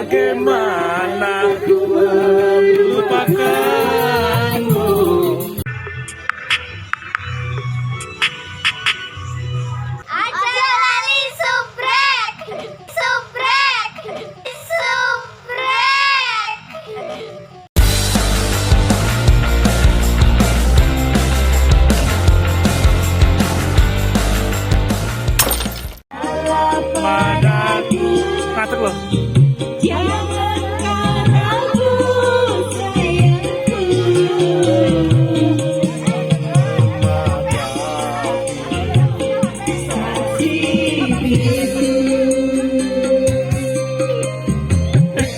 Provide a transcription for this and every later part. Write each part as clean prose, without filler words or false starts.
Bagaimana ku melupakanmu? Aja lali subrek, subrek, subrek. Padaku, ngatur loh.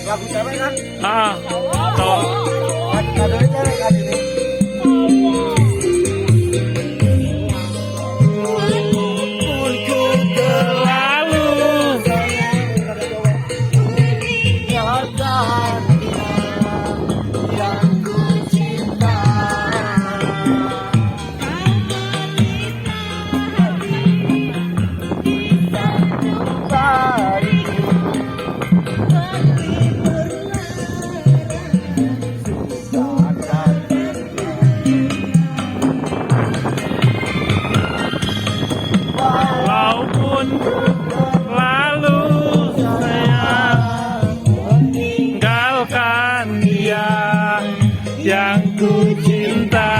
Lagu cewek kan? Kalau Kadonya cewek kan ini. pun ku terlalu Yang ku cinta. walaupun lalu saya tinggalkan dia yang ku cinta.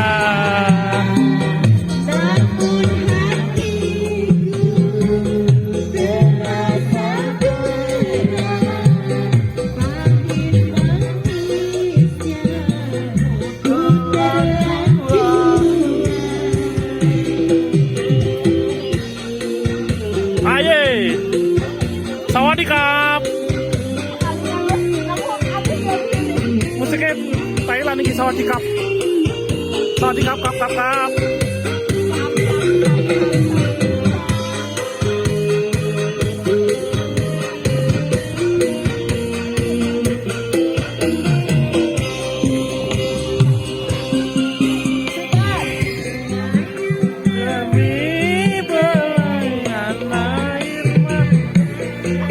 Aye, sawadikap. Musiknya Thailand ini sawadikap. Sawadikap, kap, kap, kap. Demi belayan air mata.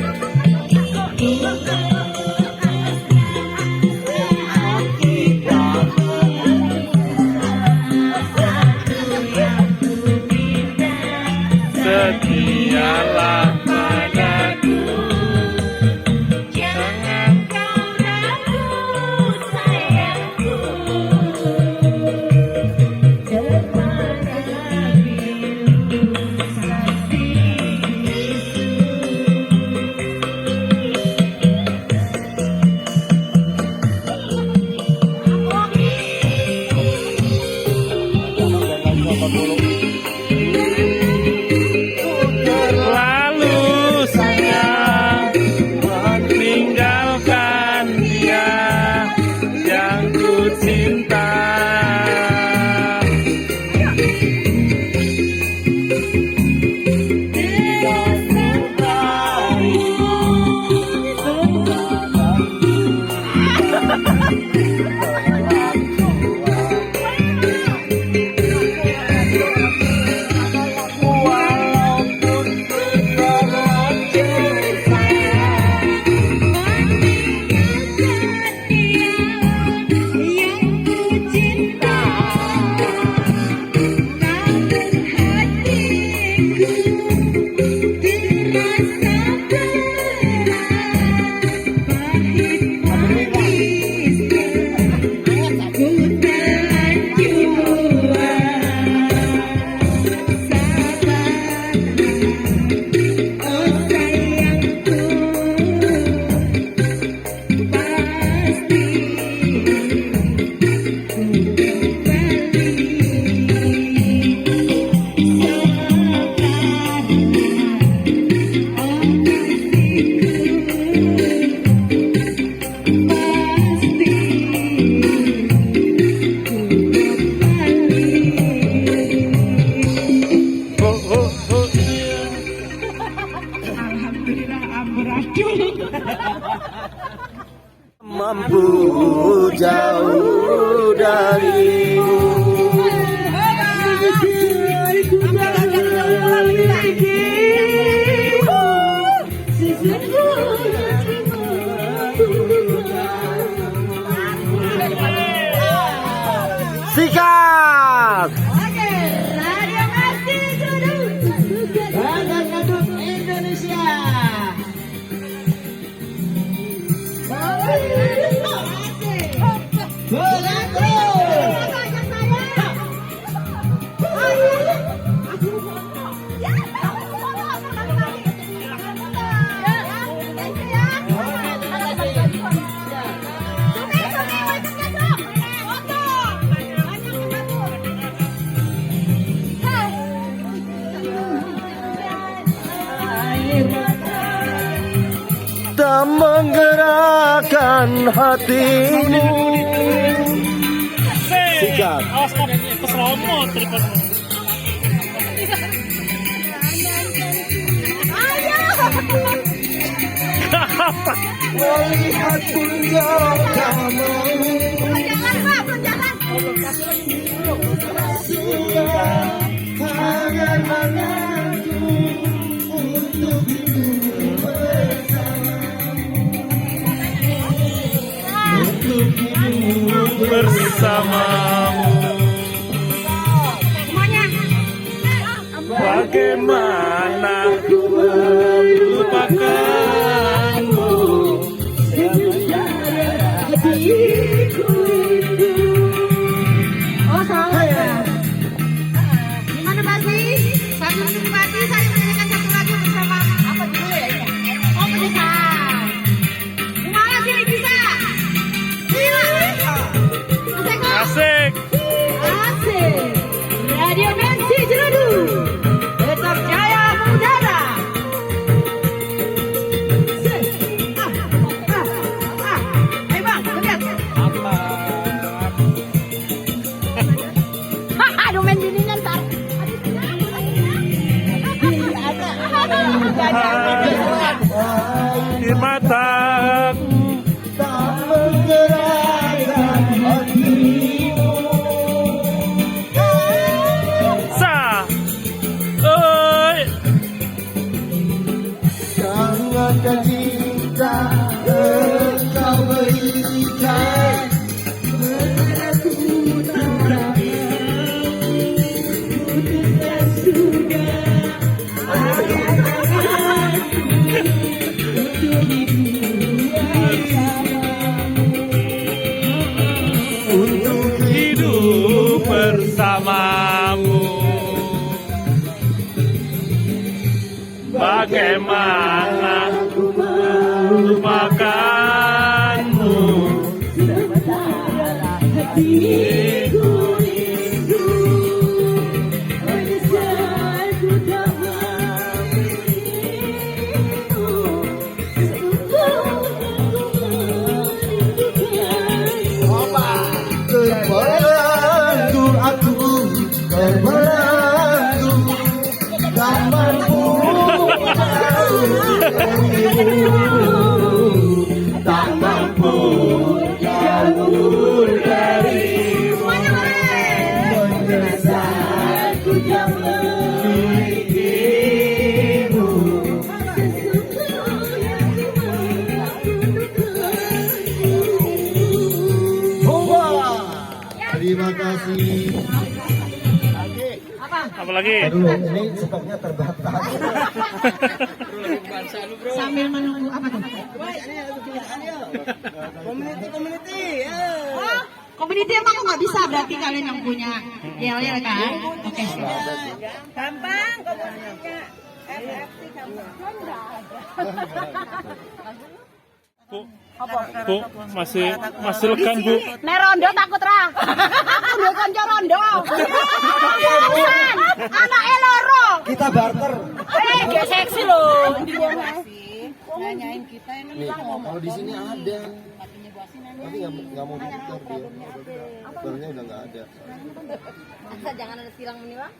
mampu jauh darimu. Sikat. Radio Mercy Judul. Badan Ngaduk Indonesia. Tak menggerakkan hatimu. Sikat. Awas kok keseromot tripod. Melihat puncak kamu. Hangat-hangatku untuk hidup Bersamamu. Bagaimana ku melupakanmu? Oh salah ya. Gimana Basi? Satu Basi saya menyanyikan satu lagu bersama apa dulu ya? Oh bisa. Gimana sih bisa? Asik. Asik. Radio Mercy Judul. Tetap jaya mengudara. Ayo bang, lihat. Aduh main ginian ntar. Di mataku tak menggerakkan hatimu. sa. Oi. Jangankan cinta engkau berikan. Untuk Hidup bersamamu. Bagaimana ku melupakanmu? terpelangu aku, terpelangu tak mampu tak mampu jauh darimu. Mendesak ku jauh memilikimu. Terima kasih. Apa lagi? Aduh, ini stoknya terbatas. Sambil menunggu apa tuh? Community. Oh, community emang aku nggak bisa berarti kalian yang punya yel-yel kan? Oke. Gampang komunikasinya. FFC gampang. Bu, masih lekan Bu. Nek rondo takut ra. Aku duwe kanca rondo. Anak loro. Kita barter. Dia seksi loh. Nanyain kita ini Nih, kalau di sini ada. Tapi nggak mau diputar dia. Barangnya udah nggak ada. Masa jangan ada silang menilang.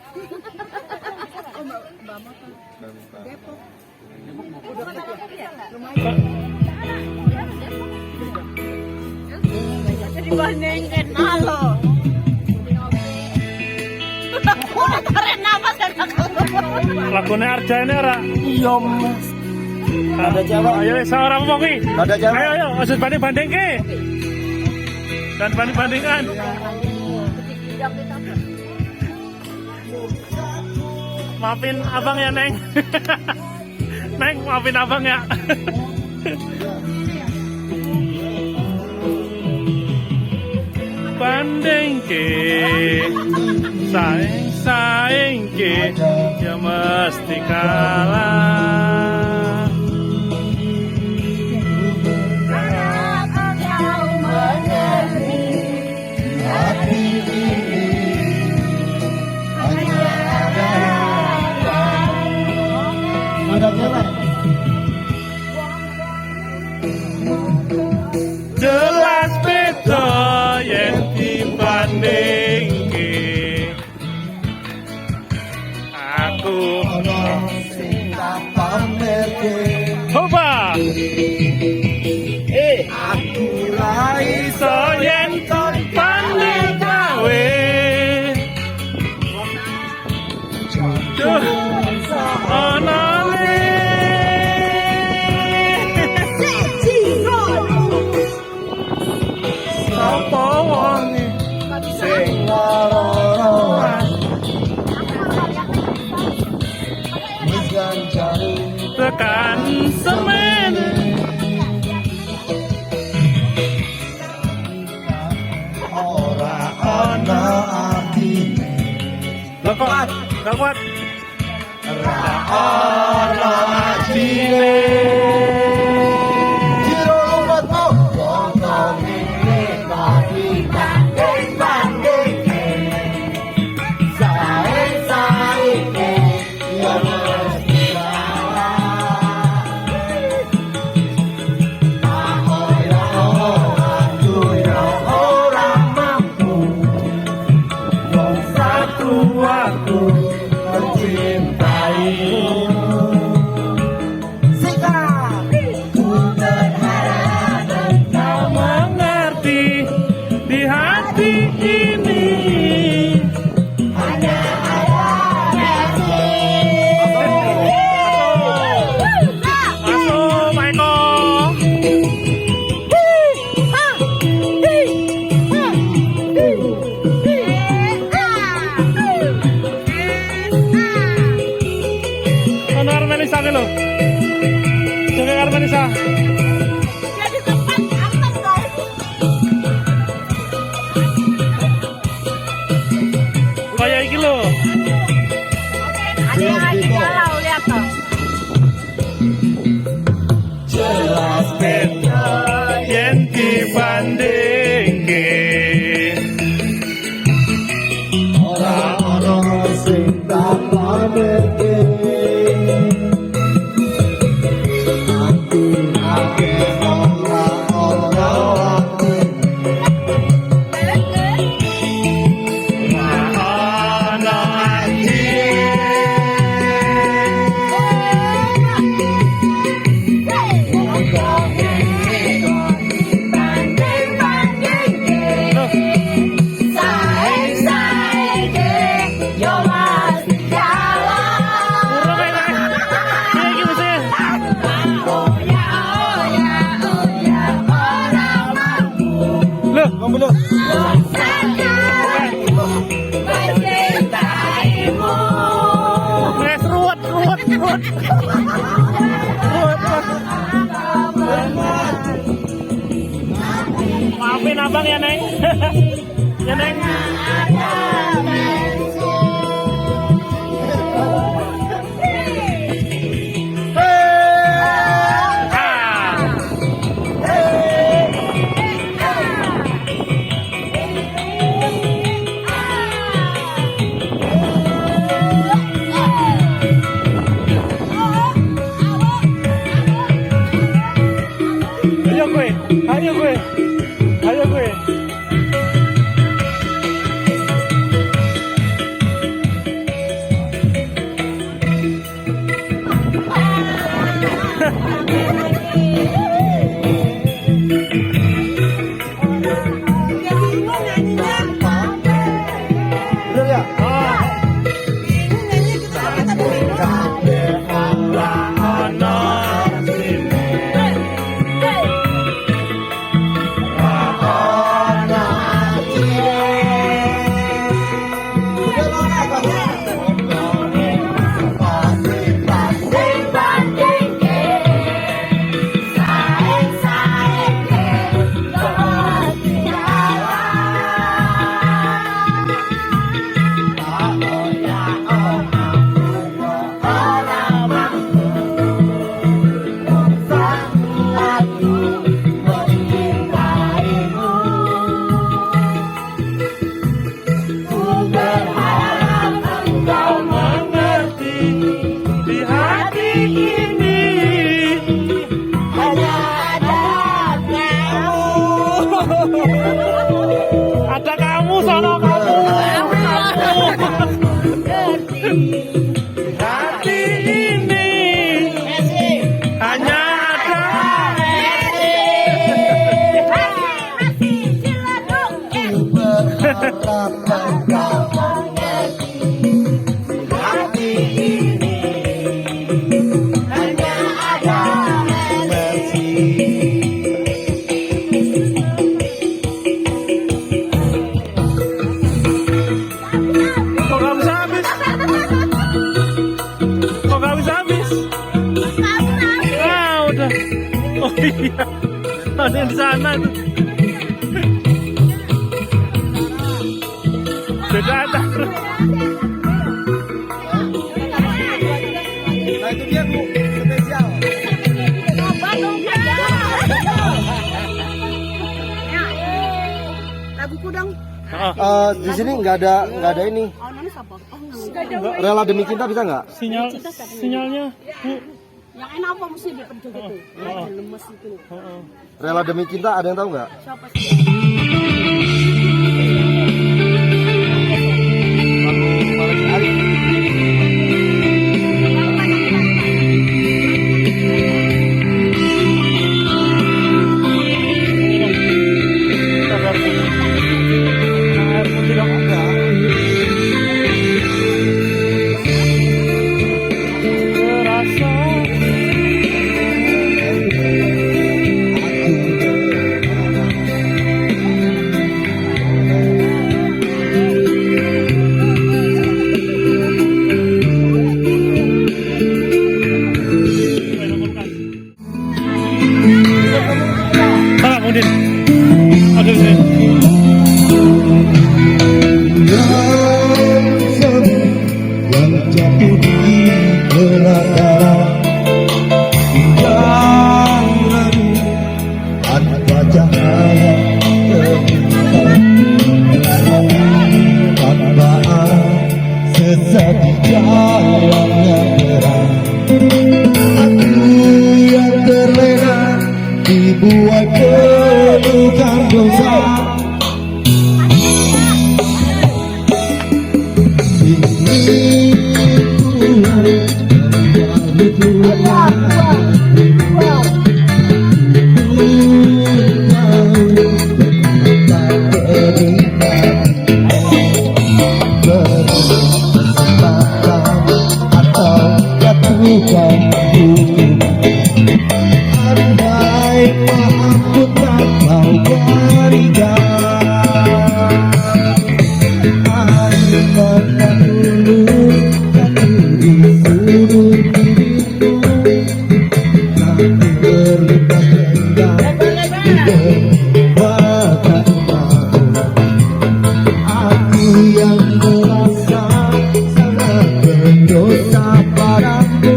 Depok. dibandingin halo. Udah tarik nafas kan aku. Lagunya Arja ini ora. Iya mas. Ada cewek. Ayo seorang apa kuwi? Ada cewek. Ayo ayo, aja banding-banding ke. Dan banding-bandingkan. Maafin abang ya, Neng. Neng, maafin abang ya. Banding ke. Saing ke. Ya mesti kalah. Hati ini hanya ada cewek. Jelas beda yang dibandingke. Aku Ono sing tak pamerke. coba Aku ra iso yen kon banding gawe. Duh, ono le. Sapa wonge sing lara-lara wis gancane tekan semene. ora ana artine. Lah kok gak kuat? Ana artine. Jiro lumpat mau wong ngene mati banding-banding. Sae-sae ya mesti kalah. Aku ya ora mampu. Wong satu aku mencintaimu. Sikap ku berharap Kau mengerti di hati ini. hanya ada Masuk, Maiko. Ono Armenisa ke lo? Jaga Armenisa. Jadi tempat aman guys. Kayak iki lo. Ada yang lagi galau lihat tuh. jelas Beda yen dibandingke. ora ana sing tak pamerke. Aku akeh ora ati. Ana ati. Kurang kayak ini iki mesti. Loh, Kamu belum? wes ruwet. Maafin abang ya, Neng. Ya, Neng. Ah. Ayo gue. Ada kamu sono kamu. Hati ini hanya ada. Kok gak bisa habis? Kok gak bisa habis? Ah, udah. Oh iya. Ada yang di sana tuh. Beda ada. Nah itu dia Bu, spesial. Laguku dong. Di sini nggak ada ini. Rela demi cinta bisa nggak? Sinyalnya, Bu. Yang enak apa mesti diperjoget itu. Oh. Lemes itu. Rela demi cinta ada yang tahu nggak? Siapa Air putih dong. Terasa. Udin. Aduh sini. Yang jatuh di belakang tanpa cahaya tanpa sesat di jalannya terang. Aku yang terlena dibuat pelukan dosa. Andai aku tak mau berikan, andaikan dulu aku disuruh diriku, tak terluka tenggang bahkan aku yang merasa sangat berdosa padamu.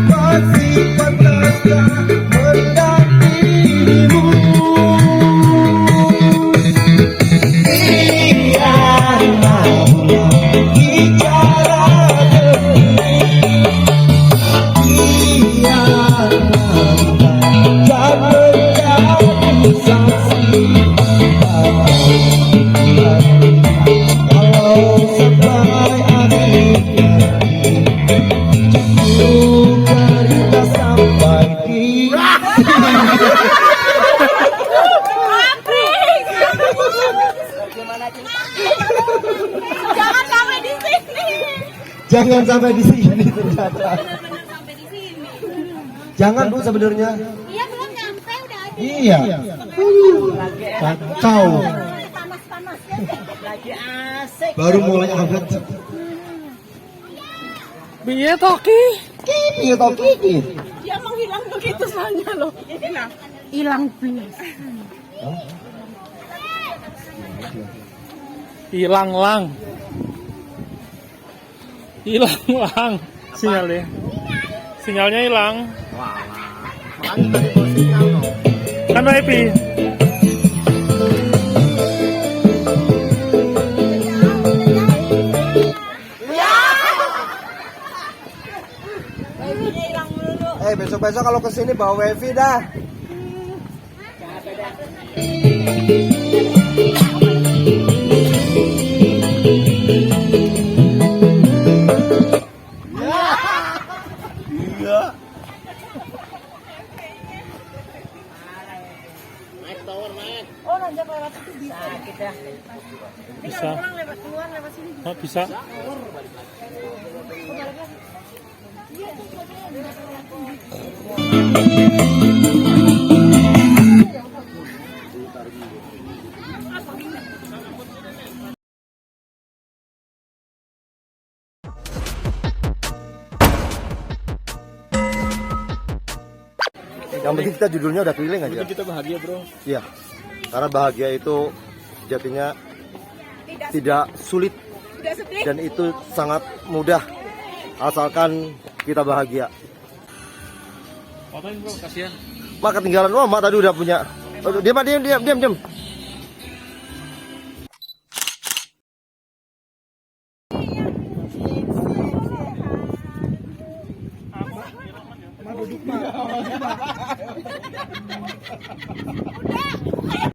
Masih pantaskah mendampingimu? Biarlah bicara demi, biarlah tak menjadi saksi. Kalau sampai akhirnya kita sampai di Jangan sampai di sini. jangan sampai di sini ternyata. Jangan Bu sebenarnya. Iya belum nyampe udah ada. Iya. Kacau. Panas-panas. Lagi asik. Baru mulai hangat. Biye toki. Kiki atau kiki? Dia menghilang begitu saja loh. Hilang bis. Hilang lang. Hilang lang. Sinyalnya. Sinyalnya hilang. Kan happy. Besok-besok kalau kesini bawa wifi dah. Iya. Oh, nanti lewat itu bisa. Kita. Bisa. Orang lewat keluar lewat sini. Oh, bisa. Yang penting kita judulnya udah keliling aja. Kita bahagia, Bro. Iya. Karena bahagia itu sejatinya tidak sulit Tidak sedih. dan itu sangat mudah asalkan kita bahagia. Fotoin, Bro, kasihan. Mak ketinggalan, wah mak tadi udah punya. Diam.